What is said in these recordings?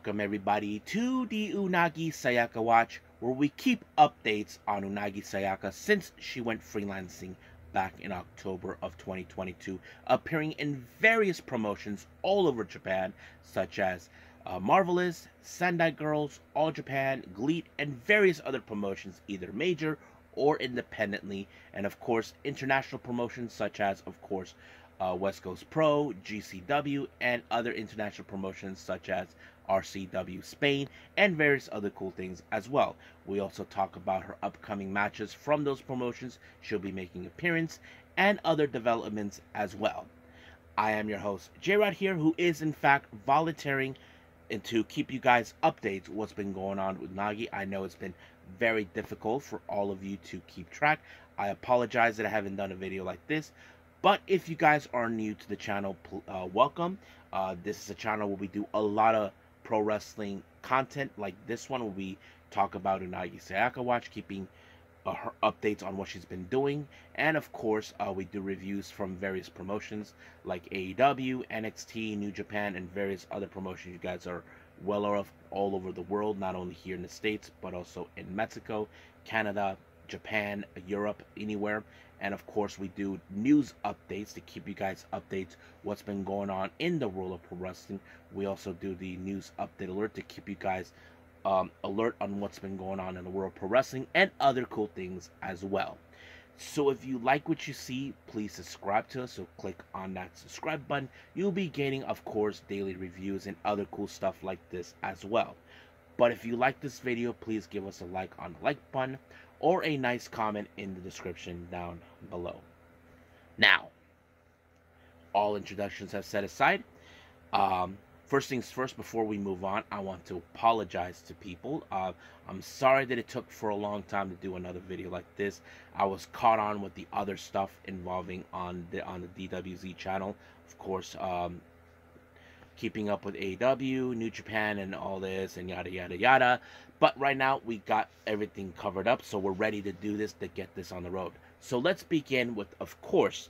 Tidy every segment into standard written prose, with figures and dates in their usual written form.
welcome everybody to the Unagi Sayaka Watch, where we keep updates on Unagi Sayaka since she went freelancing back in October of 2022, appearing in various promotions all over Japan, such as Marvelous, Sendai Girls, All Japan, GLEAT, and various other promotions, either major or independently, and of course international promotions such as, of course, West Coast Pro, GCW, and other international promotions such as RCW Spain, and various other cool things as well. We also talk about her upcoming matches from those promotions. She'll be making appearance and other developments as well. I am your host, J-Rod here, who is in fact volunteering and to keep you guys updates what's been going on with Nagi. I know it's been very difficult for all of you to keep track. I apologize that I haven't done a video like this, but if you guys are new to the channel, welcome. This is a channel where we do a lot of pro wrestling content like this one, where we talk about Unagi Sayaka Watch, keeping her updates on what she's been doing, and of course we do reviews from various promotions like AEW, NXT, New Japan, and various other promotions you guys are well aware of all over the world, not only here in the States but also in Mexico, Canada, Japan, Europe, anywhere. And of course we do news updates to keep you guys updates what's been going on in the world of pro wrestling. We also do the news update alert to keep you guys alert on what's been going on in the world of pro wrestling and other cool things as well. So if you like what you see, please subscribe to us. So click on that subscribe button. You'll be getting, of course, daily reviews and other cool stuff like this as well. But if you like this video, please give us a like on the like button or a nice comment in the description down below. Now, all introductions have set aside. First things first, before we move on, I want to apologize to people. I'm sorry that it took for a long time to do another video like this. I was caught on with the other stuff involving on the DWZ channel. Of course, keeping up with AEW, New Japan, and all this, and yada yada yada. But right now, we got everything covered up, so we're ready to do this, to get this on the road. So let's begin with, of course,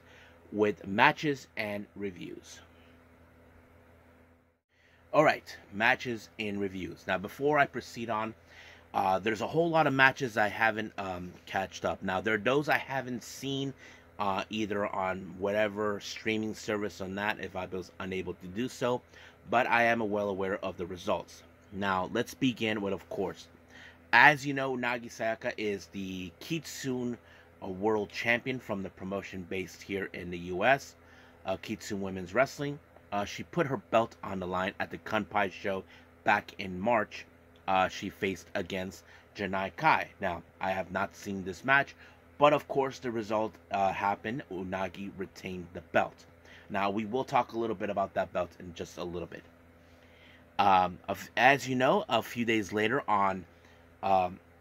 with matches and reviews. Alright, matches and reviews. Now, before I proceed on, there's a whole lot of matches I haven't catched up. Now, there are those I haven't seen either on whatever streaming service on that, if I was unable to do so, but I am well aware of the results. Now, let's begin with, of course, as you know, Unagi Sayaka is the Kitsune World Champion from the promotion based here in the U.S., Kitsune Women's Wrestling. She put her belt on the line at the Kanpai show back in March. She faced against Janai Kai. Now, I have not seen this match, but of course the result happened. Unagi retained the belt. Now, we will talk a little bit about that belt in just a little bit. As you know, a few days later on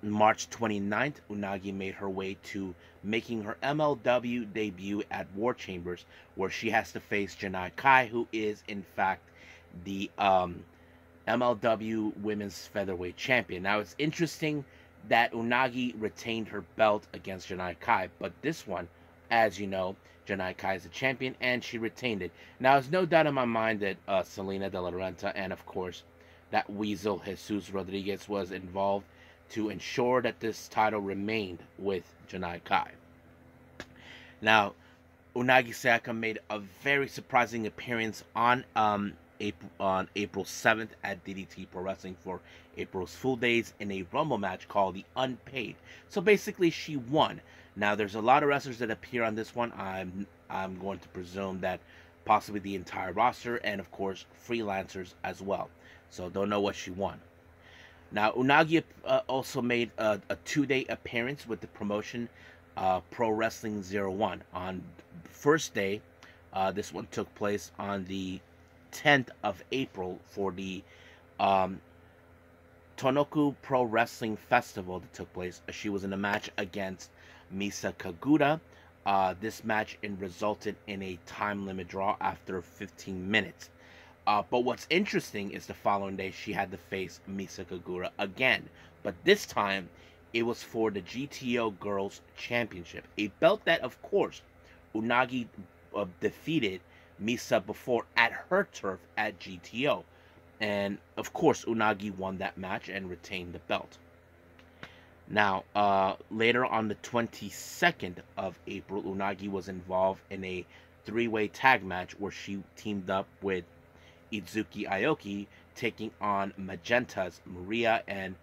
March 29th, Unagi made her way to making her MLW debut at War Chambers, where she has to face Janai Kai, who is in fact the MLW Women's Featherweight Champion. Now, it's interesting that Unagi retained her belt against Janai Kai, but this one, as you know, Janai Kai is a champion, and she retained it. Now, there's no doubt in my mind that Selena De La Renta and, of course, that Weasel Jesus Rodriguez was involved to ensure that this title remained with Janai Kai. Now, Unagi Sayaka made a very surprising appearance on April 7th at DDT Pro Wrestling for April's Fool Days in a Rumble match called the Unpaid. So basically, she won. Now, there's a lot of wrestlers that appear on this one. I'm going to presume that possibly the entire roster, and of course freelancers as well. So don't know what she won. Now, Unagi also made a 2-day appearance with the promotion Pro Wrestling 01. On the first day, this one took place on the 10th of April for the Tonoku Pro Wrestling Festival that took place. She was in a match against Misa Kaguta. This match resulted in a time limit draw after 15 minutes. But what's interesting is the following day she had to face Misa Kaguta again. But this time, it was for the GTO Girls Championship. A belt that, of course, Unagi defeated Misa before at her turf at GTO. And of course, Unagi won that match and retained the belt. Now, later on the 22nd of April, Unagi was involved in a three-way tag match where she teamed up with Izuki Aoki, taking on Magenta's Maria and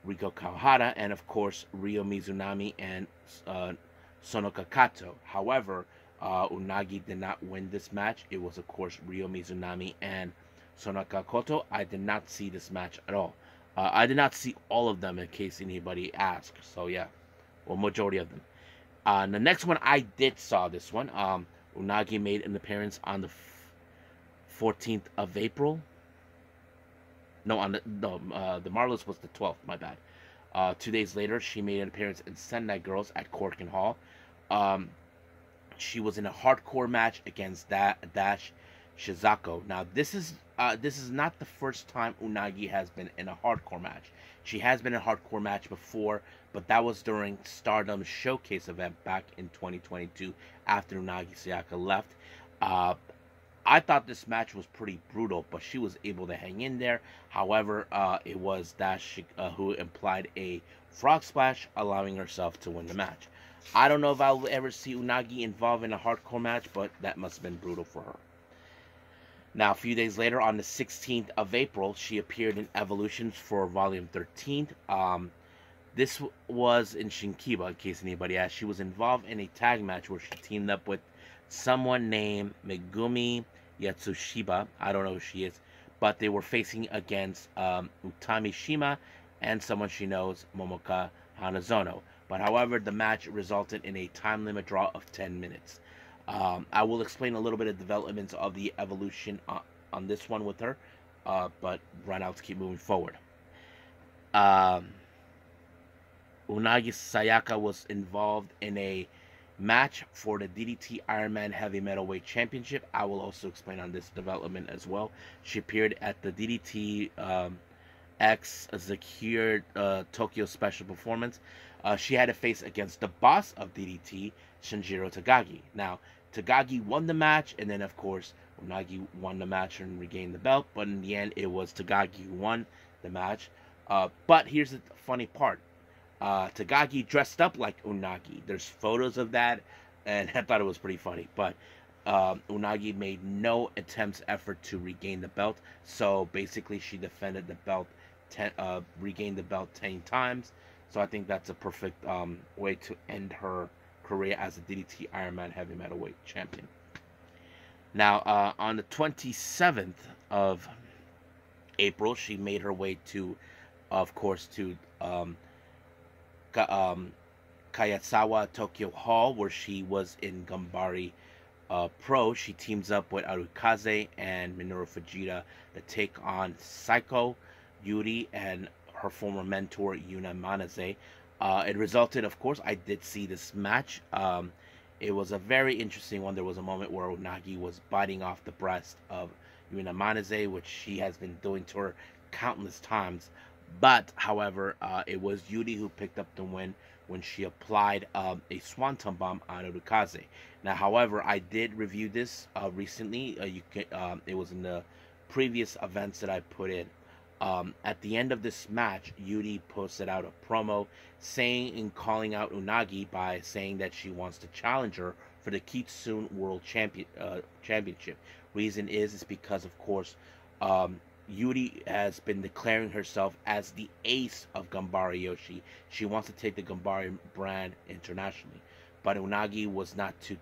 Riko Kawahara, and of course Ryo Mizunami and Sonoka Kato. However, Unagi did not win this match. It was, of course, Ryo Mizunami and Sonoka Kato. I did not see this match at all. I did not see all of them, in case anybody asks. So yeah, well, majority of them. The next one I did saw this one. Unagi made an appearance on the 14th of April. No, on the Marvelous was the 12th. My bad. 2 days later, she made an appearance in Sendai Girls at Korakuen Hall. She was in a hardcore match against Dash Shizako. Now, this is not the first time Unagi has been in a hardcore match. She has been in a hardcore match before, but that was during Stardom's Showcase event back in 2022 after Unagi Sayaka left. I thought this match was pretty brutal, but she was able to hang in there. However, it was Dash who implied a frog splash, allowing herself to win the match. I don't know if I'll ever see Unagi involved in a hardcore match, but that must have been brutal for her. Now, a few days later, on the 16th of April, she appeared in Evolutions for Volume 13. This was in Shinkiba, in case anybody asked. She was involved in a tag match where she teamed up with someone named Megumi Yatsushiba. I don't know who she is, but they were facing against Utami Shima and someone she knows, Momoka Hanazono. But however, the match resulted in a time limit draw of 10 minutes. I will explain a little bit of developments of the evolution on this one with her, but right now let's keep moving forward. Unagi Sayaka was involved in a match for the DDT Ironman Heavy Metalweight Championship. I will also explain on this development as well. She appeared at the DDT X Zakir Tokyo Special Performance. She had to face against the boss of DDT, Shinjiro Tagagi. Now, Tagagi won the match, and then, of course, Unagi won the match and regained the belt. But in the end, it was Tagagi who won the match. But here's the funny part. Tagagi dressed up like Unagi. There's photos of that, and I thought it was pretty funny. But Unagi made no effort to regain the belt. So basically, she defended the belt, regained the belt 10 times. So I think that's a perfect way to end her career as a DDT Ironman Heavy Metalweight Champion. Now, on the 27th of April, she made her way to, of course, to Kayasawa Tokyo Hall, where she was in Gambari Pro. She teams up with Arukaze and Minoru Fujita to take on Psycho, Yuri, and her former mentor, Yuna Manaze. It resulted, of course, I did see this match. It was a very interesting one. There was a moment where Unagi was biting off the breast of Yuna Manaze, which she has been doing to her countless times. But, however, it was Yuri who picked up the win when she applied a Swanton Bomb on Arukaze. Now, however, I did review this recently. It was in the previous events that I put in. At the end of this match, Yuri posted out a promo saying and calling out Unagi by saying that she wants to challenge her for the Kitsune World Championship. Reason is because, of course, Yuri has been declaring herself as the ace of Gambari Yoshi. She wants to take the Gambari brand internationally. But Unagi was not too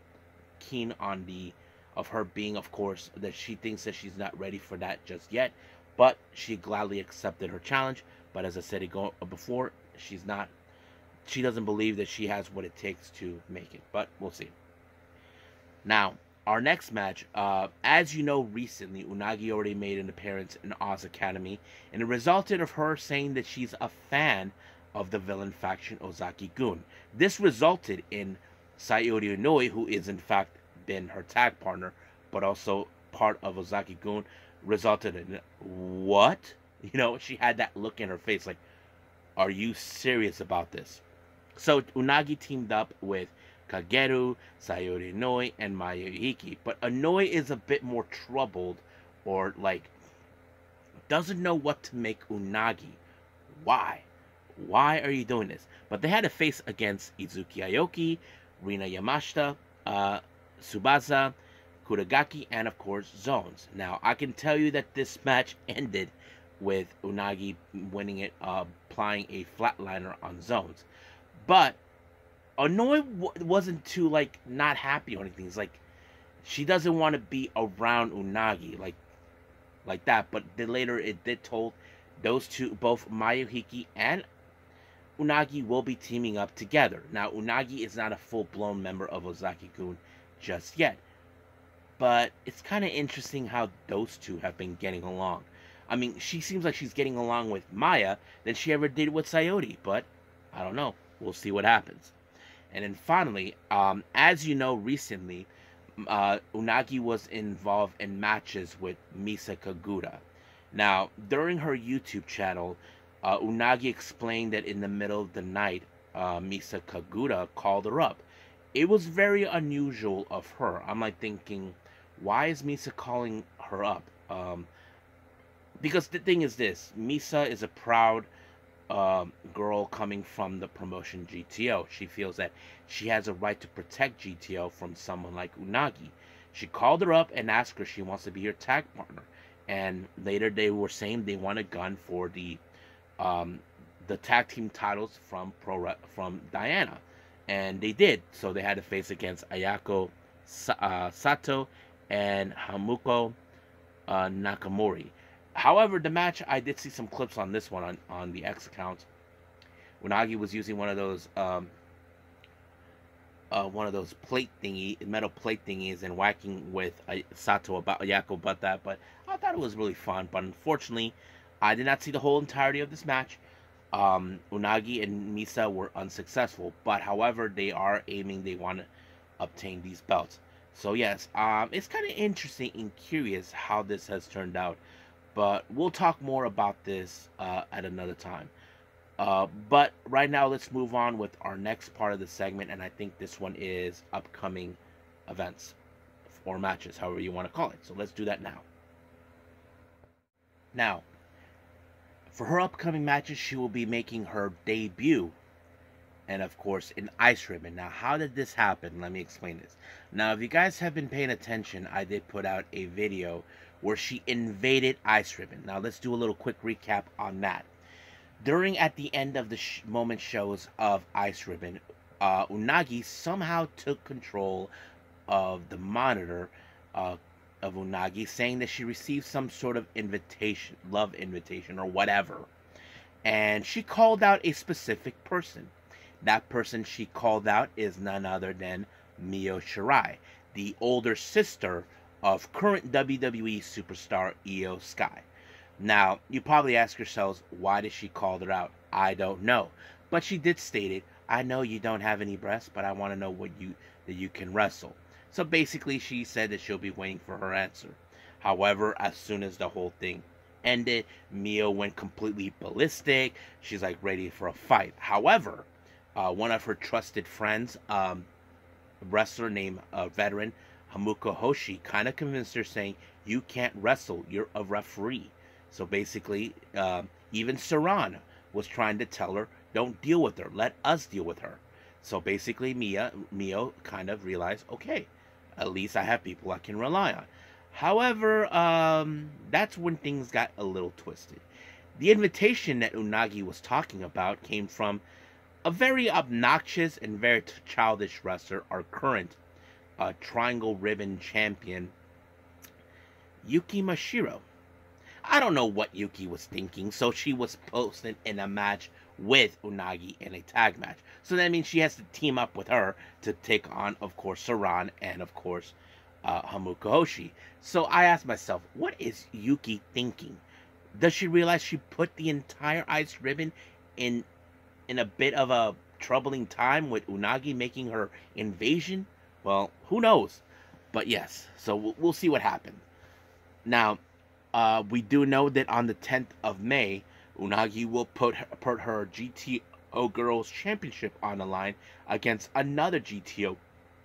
keen on of her being, of course, that she thinks that she's not ready for that just yet. But she gladly accepted her challenge. But as I said before, she doesn't believe that she has what it takes to make it. But we'll see. Now, our next match, as you know, recently, Unagi already made an appearance in Oz Academy, and it resulted of her saying that she's a fan of the villain faction Ozaki-gun. This resulted in Sayori Inouye, who is in fact been her tag partner, but also part of Ozaki-gun, resulted in, what? You know, she had that look in her face like, are you serious about this? So Unagi teamed up with Kageru, Sayori Inouye, and Maya Yuhiki. But Inouye is a bit more troubled, or like doesn't know what to make Unagi. Why? Why are you doing this? But they had to face against Izuki Aoki, Rina Yamashita, Tsubasa, Kuragaki, and of course Zones. Now I can tell you that this match ended with Unagi winning it, applying a flatliner on Zones. But Onoi wasn't too like not happy or anything. It's like she doesn't want to be around Unagi like that. But then later it did told those two, both Mayuhiki and Unagi, will be teaming up together. Now Unagi is not a full-blown member of Ozaki-gun just yet, but it's kind of interesting how those two have been getting along. I mean, she seems like she's getting along with Maya than she ever did with Sayori, but I don't know. We'll see what happens. And then finally, as you know, recently, Unagi was involved in matches with Misa Kagura. Now, during her YouTube channel, Unagi explained that in the middle of the night, Misa Kagura called her up. It was very unusual of her. I'm like thinking, why is Misa calling her up? Because the thing is this, Misa is a proud girl coming from the promotion GTO. She feels that she has a right to protect GTO from someone like Unagi. She called her up and asked her if she wants to be her tag partner. And later they were saying they want a gun for the tag team titles from Diana. And they did. So they had to face against Ayako Sato and Hamuko Nakamori. However, the match, I did see some clips on this one on the X account. Unagi was using one of those metal plate thingies and whacking with Sato about Ayako about that. But I thought it was really fun. But unfortunately, I did not see the whole entirety of this match. Unagi and Misa were unsuccessful. But however, they are aiming. They want to obtain these belts. So yes, it's kind of interesting and curious how this has turned out. But we'll talk more about this at another time. But right now, let's move on with our next part of the segment. And I think this one is upcoming events or matches, however you want to call it. So let's do that now. Now, for her upcoming matches, she will be making her debut. And of course, in Ice Ribbon. Now, how did this happen? Let me explain this. Now, if you guys have been paying attention, I did put out a video where she invaded Ice Ribbon. Now, let's do a little quick recap on that. At the end of the moment shows of Ice Ribbon, Unagi somehow took control of the monitor of Unagi, saying that she received some sort of invitation, love invitation, or whatever. And she called out a specific person. That person she called out is none other than Mio Shirai, the older sister of current WWE superstar Io Sky. Now, you probably ask yourselves, why did she call her out? I don't know. But she did state it, I know you don't have any breasts, but I want to know that you can wrestle. So basically, she said that she'll be waiting for her answer. However, as soon as the whole thing ended, Mio went completely ballistic. She's like ready for a fight. However, one of her trusted friends, a wrestler named veteran Hamuko Hoshi, kind of convinced her, saying, you can't wrestle, you're a referee. So basically, even Saran was trying to tell her, don't deal with her, let us deal with her. So basically, Mio kind of realized, okay, at least I have people I can rely on. However, that's when things got a little twisted. The invitation that Unagi was talking about came from a very obnoxious and very childish wrestler, our current Triangle Ribbon champion, Yuki Mashiro. I don't know what Yuki was thinking, so she was posted in a match with Unagi in a tag match. So that means she has to team up with her to take on, of course, Saran and, of course, Hamuko Hoshi. So I asked myself, what is Yuki thinking? Does she realize she put the entire Ice Ribbon in a bit of a troubling time with Unagi making her invasion? Well, who knows? But yes, so we'll see what happens. Now, we do know that on the 10th of May, Unagi will put her GTO Girls Championship on the line against another GTO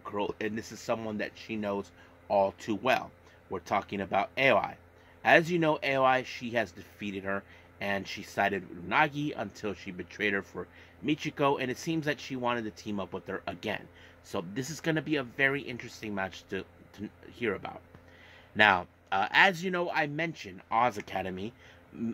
girl, and this is someone that she knows all too well. We're talking about Ai. As you know, Aoi, she has defeated her, and she sided with Unagi until she betrayed her for Michiko, and it seems that she wanted to team up with her again. So this is going to be a very interesting match to hear about. Now, as you know, I mentioned Oz Academy.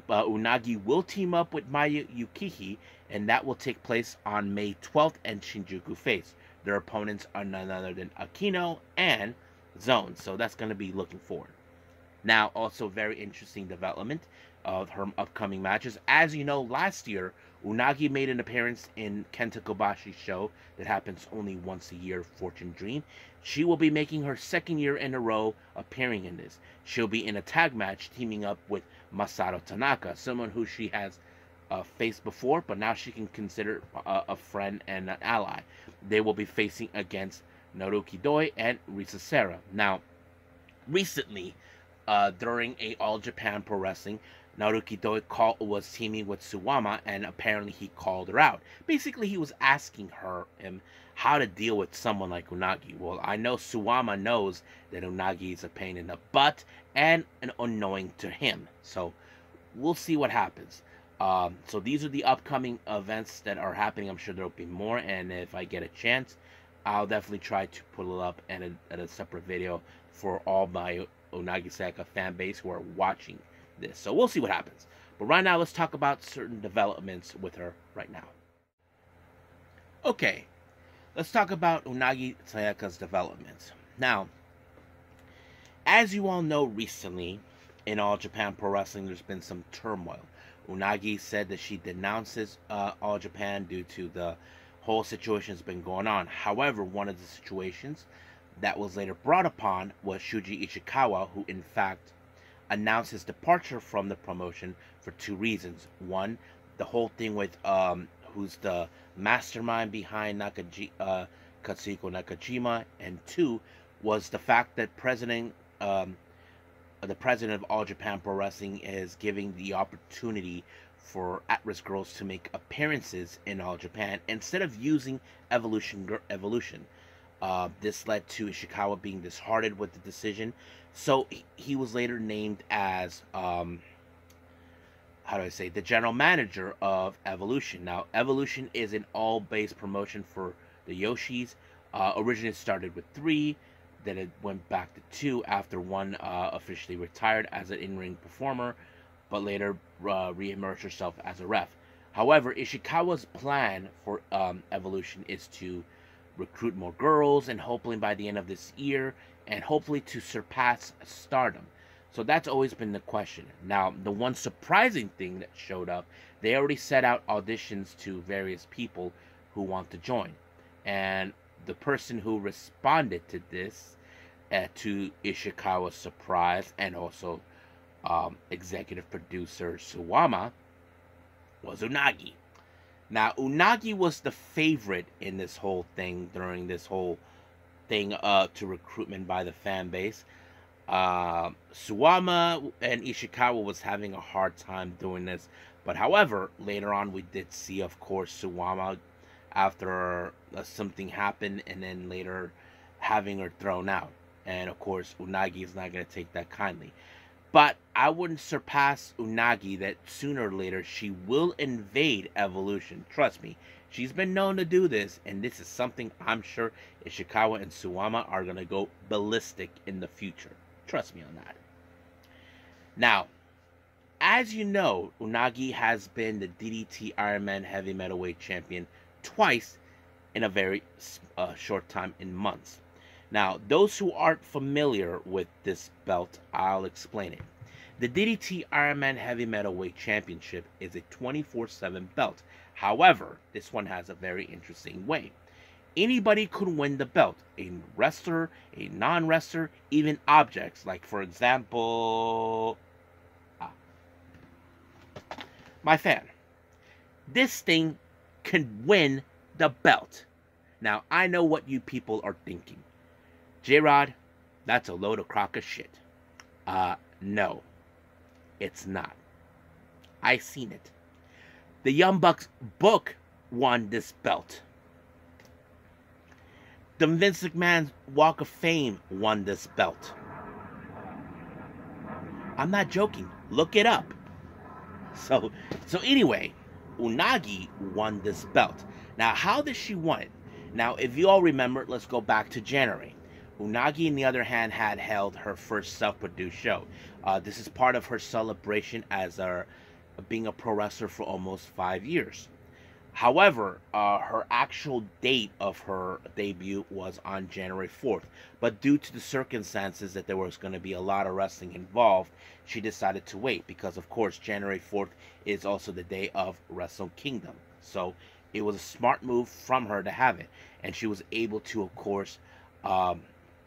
Unagi will team up with Maya Yukihi, and that will take place on May 12th at Shinjuku Face. Their opponents are none other than Akino and Zone, so that's going to be looking forward. Now, also very interesting development of her upcoming matches. As you know, last year, Unagi made an appearance in Kenta Kobashi's show that happens only once a year, Fortune Dream. She will be making her second year in a row appearing in this. She'll be in a tag match teaming up with Masato Tanaka, someone who she has faced before, but now she can consider a friend and an ally. They will be facing against Naruki Doi and Risa Sera. Now, recently, during a All Japan Pro Wrestling, Naruki Doi was teaming with Suwama, and apparently he called her out. Basically, he was asking him how to deal with someone like Unagi. Well, I know Suwama knows that Unagi is a pain in the butt and an unknowing to him. So we'll see what happens. So these are the upcoming events that are happening. I'm sure there'll be more, and if I get a chance, I'll definitely try to put it up at a separate video for all my Unagi Sayaka fan base who are watching this. So we'll see what happens. But right now, let's talk about certain developments with her right now. Okay, let's talk about Unagi Sayaka's developments. Now, as you all know, recently in All Japan Pro Wrestling, there's been some turmoil. Unagi said that she denounces All Japan due to the whole situation that's been going on. However, one of the situations that was later brought upon was Shuji Ishikawa, who in fact announced his departure from the promotion for two reasons. One, the whole thing with who's the mastermind behind Katsuhiko Nakajima, and two was the fact that the president of All Japan Pro Wrestling is giving the opportunity for at-risk girls to make appearances in All Japan instead of using Evolution. This led to Ishikawa being disheartened with the decision, so he was later named as the general manager of Evolution. Now, Evolution is an all-base promotion for the Yoshis. Originally started with 3, then it went back to 2 after one officially retired as an in-ring performer, but later re-emerged herself as a ref. However, Ishikawa's plan for Evolution is to recruit more girls, and hopefully by the end of this year, and hopefully to surpass Stardom. So that's always been the question. Now, the one surprising thing that showed up, they already set out auditions to various people who want to join. And the person who responded to this, to Ishikawa's surprise, and also executive producer Suwama, was Unagi. Now, Unagi was the favorite in this whole thing, during this whole thing to recruitment by the fan base. Suwama and Ishikawa was having a hard time doing this. But however, later on we did see, of course, Suwama after something happened, and then later having her thrown out. And of course, Unagi is not going to take that kindly. But I wouldn't surpass Unagi that sooner or later she will invade Evolution. Trust me, she's been known to do this, and this is something I'm sure Ishikawa and Suwama are going to go ballistic in the future. Trust me on that. Now, as you know, Unagi has been the DDT Ironman Heavy Metalweight Champion twice in a very short time, in months. Now, those who aren't familiar with this belt, I'll explain it. The DDT Ironman Heavy Metalweight Championship is a 24/7 belt. However, this one has a very interesting way. Anybody could win the belt. A wrestler, a non-wrestler, even objects. Like, for example, my fan. This thing can win the belt. Now, I know what you people are thinking. J-Rod, that's a load of crock of shit. No, it's not. I seen it. The Young Bucks book won this belt. The Vince McMahon's Walk of Fame won this belt. I'm not joking. Look it up. So, so anyway, Unagi won this belt. Now, how did she win it? Now, if you all remember, let's go back to January. Unagi, on the other hand, had held her first self-produced show. This is part of her celebration as being a pro wrestler for almost 5 years. However, her actual date of her debut was on January 4th, but due to the circumstances that there was going to be a lot of wrestling involved, she decided to wait because, of course, January 4th is also the day of Wrestle Kingdom. So it was a smart move from her to have it, and she was able to, of course, um,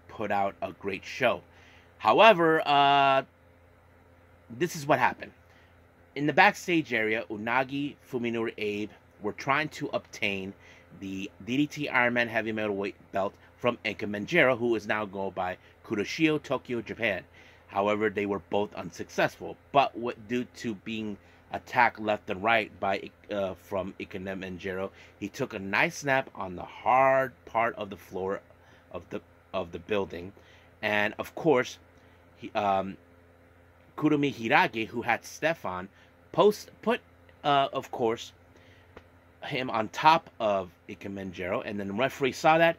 put out a great show. However, this is what happened. In the backstage area, Unagi, Fuminori Abe were trying to obtain the DDT Ironman Heavy Metalweight belt from Enka Manjaro, who is now go by Kuroshio, Tokyo, Japan. However, they were both unsuccessful, but due to being attacked left and right by from Ika Manjaro, he took a nice snap on the hard part of the floor of the building, and of course, he, Kurumi Hirage, who had Stefan, put of course him on top of Ikemenjaro, and then the referee saw that.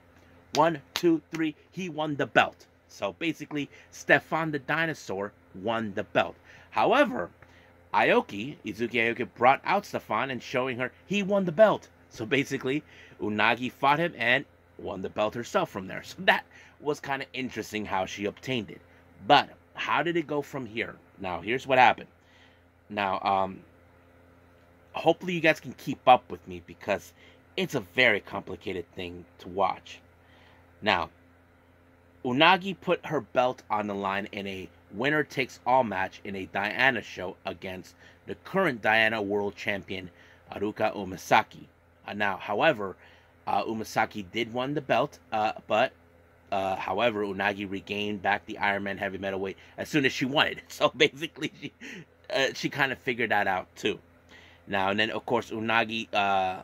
1, 2, 3, he won the belt. So basically, Stefan the Dinosaur won the belt. However, Izuki Aoki brought out Stefan and showing her he won the belt. So basically, Unagi fought him and won the belt herself from there. So that was kind of interesting how she obtained it. But how did it go from here? Now, here's what happened. Now, hopefully you guys can keep up with me because it's a very complicated thing to watch. Now, Unagi put her belt on the line in a winner-takes-all match in a Diana show against the current Diana World Champion, Haruka Umesaki. Now, however, Umesaki did win the belt, but however, Unagi regained back the Ironman Heavy Metalweight as soon as she won it. So basically, she kind of figured that out too. Now, and then, of course, Unagi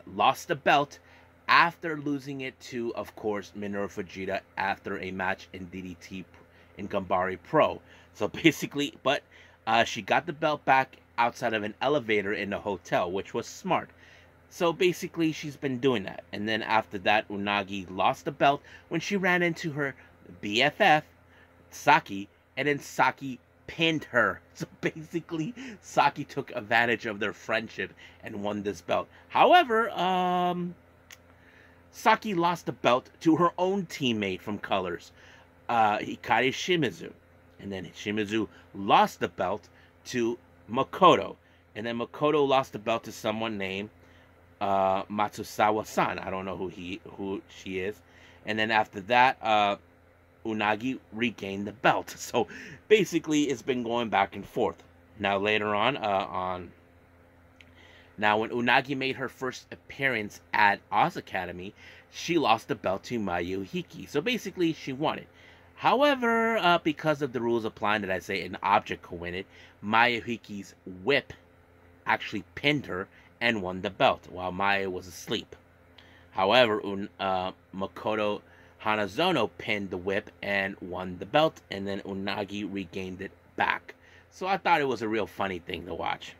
lost the belt after losing it to, of course, Minoru Fujita after a match in DDT in Gambari Pro. So basically, but she got the belt back outside of an elevator in the hotel, which was smart. So basically, she's been doing that. And then after that, Unagi lost the belt when she ran into her BFF, Saki, and then Saki pinned her. So basically, Saki took advantage of their friendship and won this belt. However, Saki lost the belt to her own teammate from Colors, Hikari Shimizu. And then Shimizu lost the belt to Makoto. And then Makoto lost the belt to someone named Matsusawa-san. I don't know who she is. And then after that, Unagi regained the belt. So basically, it's been going back and forth. Now later on, now when Unagi made her first appearance at Oz Academy, she lost the belt to Mayu Hiki. So basically, she won it. However, because of the rules applying that I say an object can win it, Mayu Hiki's whip actually pinned her and won the belt while Maya was asleep. However, Makoto Hanazono pinned the whip and won the belt, and then Unagi regained it back. So I thought it was a real funny thing to watch.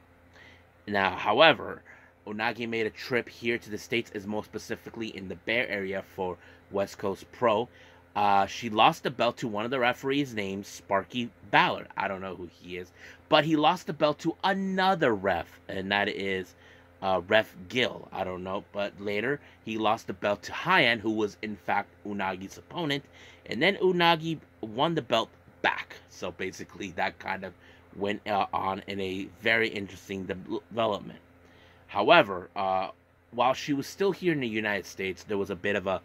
Now, however, Unagi made a trip here to the States, as more specifically in the Bay Area for West Coast Pro. She lost the belt to one of the referees named Sparky Ballard. I don't know who he is, but he lost the belt to another ref, and that is Ref Gil. I don't know, but later he lost the belt to Hyan, who was in fact Unagi's opponent, and then Unagi won the belt back. So basically, that kind of went on in a very interesting development. However, while she was still here in the United States, there was a bit of a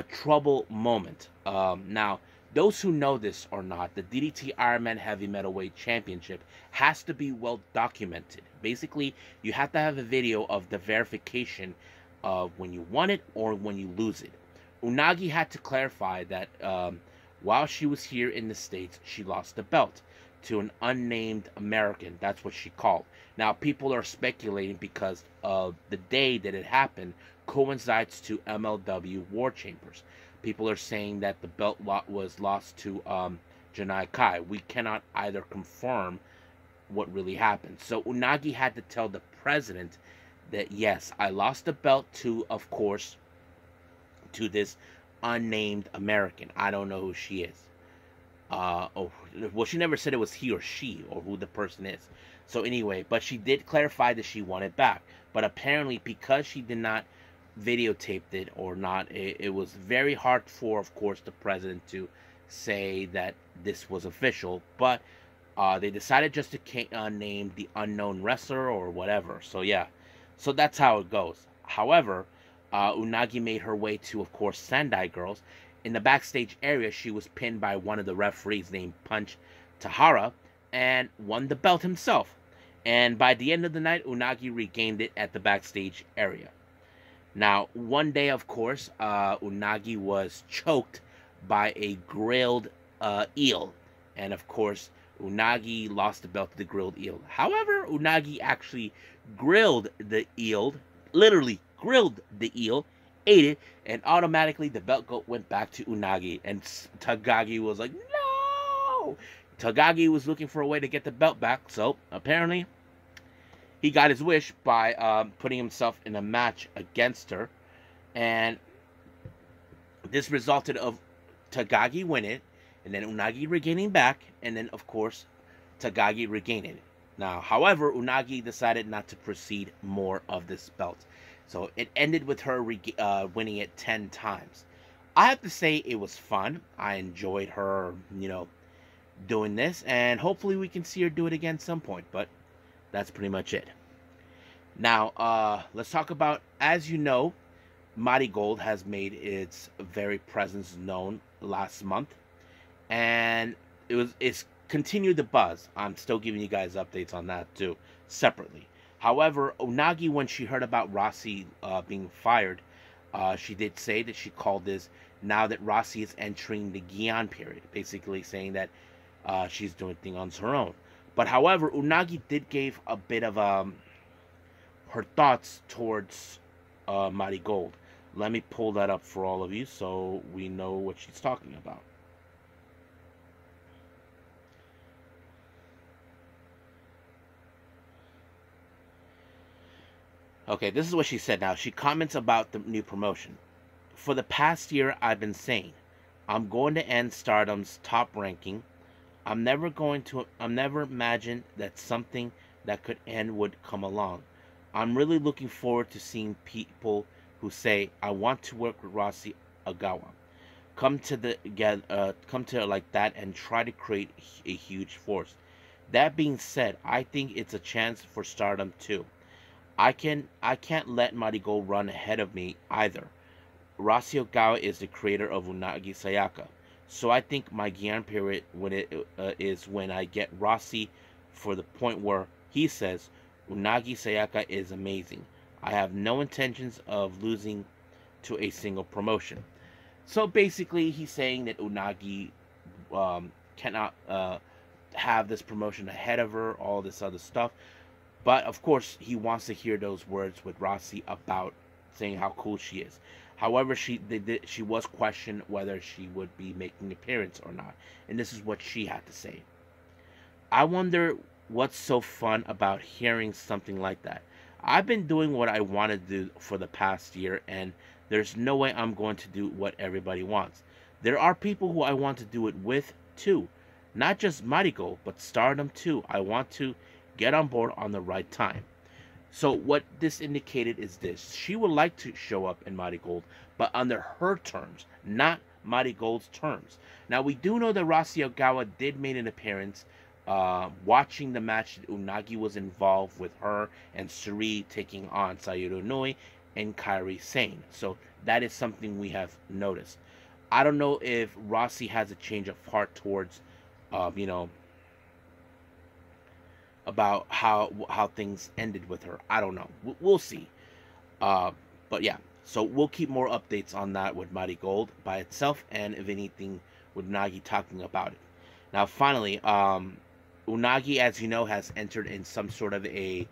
trouble moment. Now, those who know this or not, the DDT Ironman Heavy Metalweight Championship has to be well documented. Basically, you have to have a video of the verification of when you won it or when you lose it. Unagi had to clarify that while she was here in the States, she lost the belt to an unnamed American. That's what she called. Now, people are speculating because of the day that it happened coincides to MLW War Chambers. People are saying that the belt was lost to Janai Kai. We cannot either confirm what really happened. So Unagi had to tell the president that yes, I lost the belt to, of course, to this unnamed American. I don't know who she is. Oh, well, she never said it was he or she or who the person is. So anyway, but she did clarify that she wanted back. But apparently, because she did not videotape it or not, it was very hard for, of course, the president to say that this was official. But they decided just to name the unknown wrestler or whatever. So yeah, so that's how it goes. However, Unagi made her way to, of course, Sendai Girls. In the backstage area, she was pinned by one of the referees named Punch Tahara and won the belt himself. And by the end of the night, Unagi regained it at the backstage area. Now, one day, of course, Unagi was choked by a grilled eel. And of course, Unagi lost the belt to the grilled eel. However, Unagi actually grilled the eel, literally grilled the eel, ate it, and automatically the belt went back to Unagi. And Takagi was like, no! Takagi was looking for a way to get the belt back, so apparently he got his wish by putting himself in a match against her. And this resulted of Takagi winning, and then Unagi regaining back, and then, of course, Takagi regaining it. Now, however, Unagi decided not to proceed more of this belt. So it ended with her winning it 10 times. I have to say it was fun. I enjoyed her, doing this, and hopefully we can see her do it again some point, but that's pretty much it. Now, let's talk about, as you know, Marigold has made its very presence known last month, and it's continued the buzz. I'm still giving you guys updates on that too, separately. However, Unagi, when she heard about Rossy being fired, she did say that she called this now that Rossy is entering the Gion period, basically saying that she's doing things on her own. But however, Unagi did give a bit of her thoughts towards Marigold. Let me pull that up for all of you so we know what she's talking about. Okay, this is what she said now. She comments about the new promotion. For the past year, I've been saying, I'm going to end Stardom's top ranking. I'm never imagined that something that could end would come along. I'm really looking forward to seeing people who say, I want to work with Rossy Ogawa. Come to like that and try to create a huge force. That being said, I think it's a chance for Stardom too. I can't let Marigold run ahead of me either. Rossy Ogawa is the creator of Unagi Sayaka, so I think my Gion period is when I get Rossy for the point where he says Unagi Sayaka is amazing. I have no intentions of losing to a single promotion. So basically, he's saying that Unagi cannot have this promotion ahead of her, all this other stuff. But of course, he wants to hear those words with Rossy about saying how cool she is. However, she was questioned whether she would be making an appearance or not, and this is what she had to say. I wonder what's so fun about hearing something like that. I've been doing what I want to do for the past year, and there's no way I'm going to do what everybody wants. There are people who I want to do it with too, not just Marigold, but Stardom too. I want to get on board on the right time. So what this indicated is this. She would like to show up in Marigold, but under her terms, not Marigold's terms. Now, we do know that Rossy Ogawa did make an appearance watching the match that Unagi was involved with her and Suri taking on Sayuri Noi and Kairi Sane. So that is something we have noticed. I don't know if Rossy has a change of heart towards, about how things ended with her. I don't know. We'll see. But yeah, so we'll keep more updates on that with Marigold by itself, and if anything, with Unagi talking about it. Now, finally, Unagi, as you know, has entered in some sort of a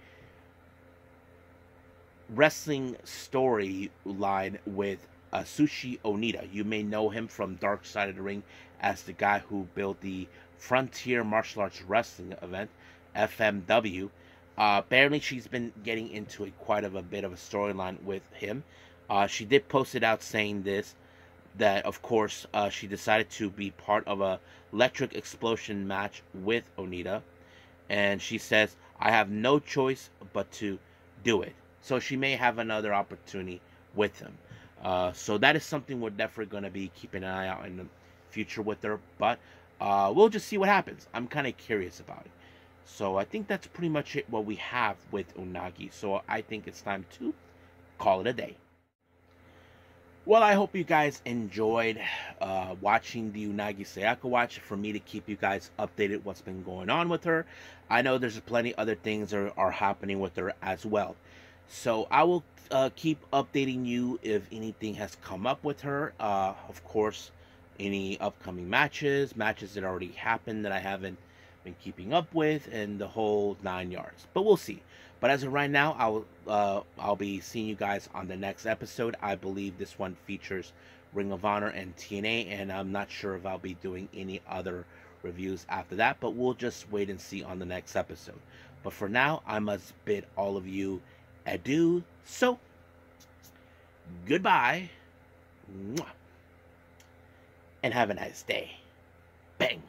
wrestling storyline with Atsushi Onita. You may know him from Dark Side of the Ring as the guy who built the Frontier Martial Arts Wrestling event, FMW. Apparently, she's been getting into quite of a bit of a storyline with him. She did post it out saying this, that of course she decided to be part of a electric explosion match with Onita, and she says, I have no choice but to do it. So she may have another opportunity with him. So that is something we're definitely going to be keeping an eye out in the future with her. But we'll just see what happens. I'm kind of curious about it. So I think that's pretty much it what we have with Unagi. So I think it's time to call it a day. Well, I hope you guys enjoyed watching the Unagi Sayaka watch, for me to keep you guys updated what's been going on with her. I know there's plenty other things are happening with her as well. So I will keep updating you if anything has come up with her. Of course, any upcoming matches that already happened that I haven't been keeping up with, and the whole 9 yards. But we'll see. But as of right now, I'll be seeing you guys on the next episode. I believe this one features Ring of Honor and TNA, and I'm not sure if I'll be doing any other reviews after that, but we'll just wait and see on the next episode. But for now, I must bid all of you adieu. So, goodbye, and have a nice day. Bang.